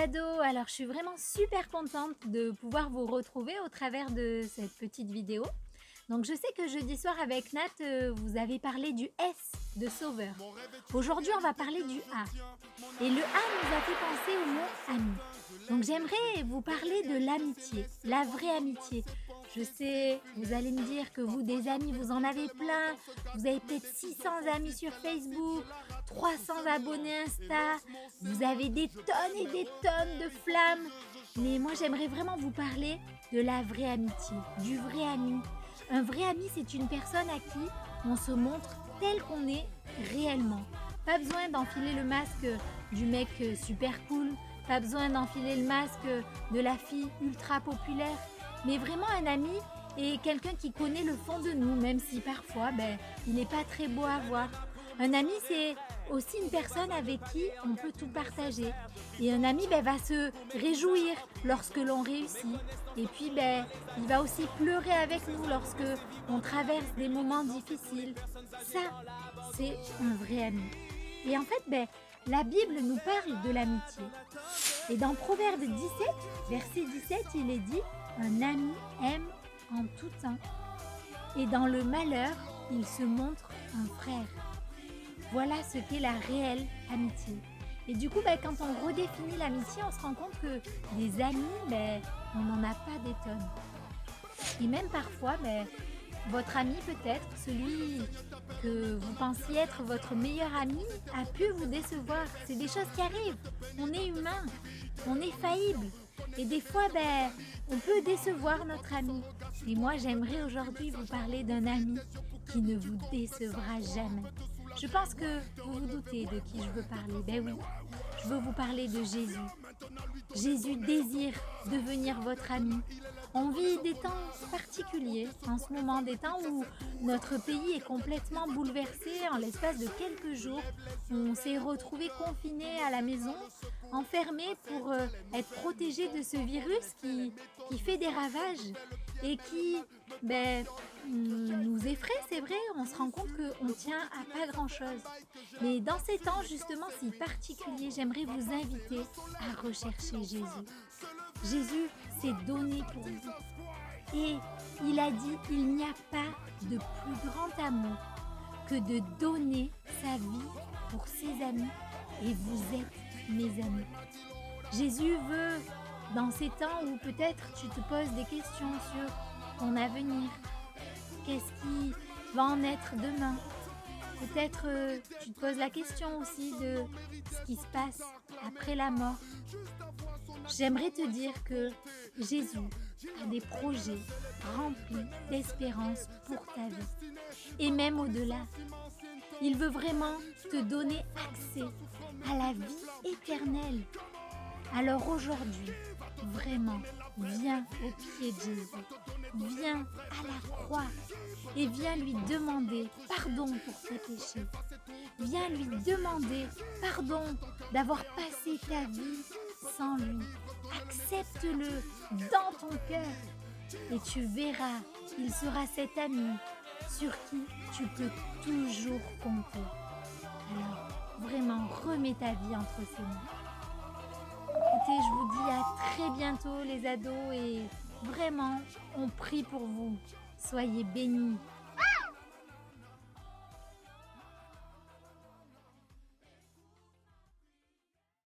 ados, alors je suis vraiment super contente de pouvoir vous retrouver au travers de cette petite vidéo. Donc je sais que jeudi soir avec Nat, vous avez parlé du S de sauveur. Aujourd'hui on va parler du A. Et le A nous a fait penser au mot ami. Donc j'aimerais vous parler de l'amitié, la vraie amitié. Je sais, vous allez me dire que vous des amis, vous en avez plein. Vous avez peut-être 600 amis sur Facebook, 300 abonnés Insta. Vous avez des tonnes et des tonnes de flammes. Mais moi j'aimerais vraiment vous parler de la vraie amitié, du vrai ami. Un vrai ami, c'est une personne à qui on se montre tel qu'on est réellement. Pas besoin d'enfiler le masque du mec super cool, pas besoin d'enfiler le masque de la fille ultra populaire, mais vraiment un ami est quelqu'un qui connaît le fond de nous, même si parfois il n'est pas très beau à voir. Un ami, c'est aussi une personne avec qui on peut tout partager. Et un ami va se réjouir lorsque l'on réussit. Et puis, il va aussi pleurer avec nous lorsque on traverse des moments difficiles. Ça, c'est un vrai ami. Et en fait, la Bible nous parle de l'amitié. Et dans Proverbe 17, verset 17, il est dit « Un ami aime en tout temps. Et dans le malheur, il se montre un frère. » Voilà ce qu'est la réelle amitié. Et du coup, quand on redéfinit l'amitié, on se rend compte que des amis, on n'en a pas des tonnes. Et même parfois, votre ami peut-être, celui que vous pensiez être votre meilleur ami, a pu vous décevoir. C'est des choses qui arrivent. On est humain, on est faillible. Et des fois, on peut décevoir notre ami. Et moi, j'aimerais aujourd'hui vous parler d'un ami qui ne vous décevra jamais. Je pense que vous vous doutez de qui je veux parler. Oui, je veux vous parler de Jésus. Jésus désire devenir votre ami. On vit des temps particuliers en ce moment, des temps où notre pays est complètement bouleversé. En l'espace de quelques jours, on s'est retrouvé confiné à la maison, enfermé pour être protégé de ce virus qui fait des ravages et qui nous effraie, c'est vrai. On se rend compte qu'on tient à pas grand-chose. Mais dans ces temps justement si particuliers, j'aimerais vous inviter à rechercher Jésus. Jésus s'est donné pour vous. Et il a dit, il n'y a pas de plus grand amour que de donner sa vie pour ses amis. Et vous êtes mes amis. Jésus veut, dans ces temps où peut-être tu te poses des questions sur ton avenir, qu'est-ce qui va en être demain? Peut-être tu te poses la question aussi de ce qui se passe après la mort. J'aimerais te dire que Jésus a des projets remplis d'espérance pour ta vie. Et même au-delà, il veut vraiment te donner accès à la vie éternelle. Alors aujourd'hui, vraiment, viens au pied de Jésus. Viens à la croix et viens lui demander pardon pour tes péchés. Viens lui demander pardon d'avoir passé ta vie sans lui. Accepte-le dans ton cœur et tu verras, il sera cet ami sur qui tu peux toujours compter. Alors, vraiment, remets ta vie entre ses mains. Écoutez, je vous dis à très bientôt les ados et vraiment, on prie pour vous. Soyez bénis.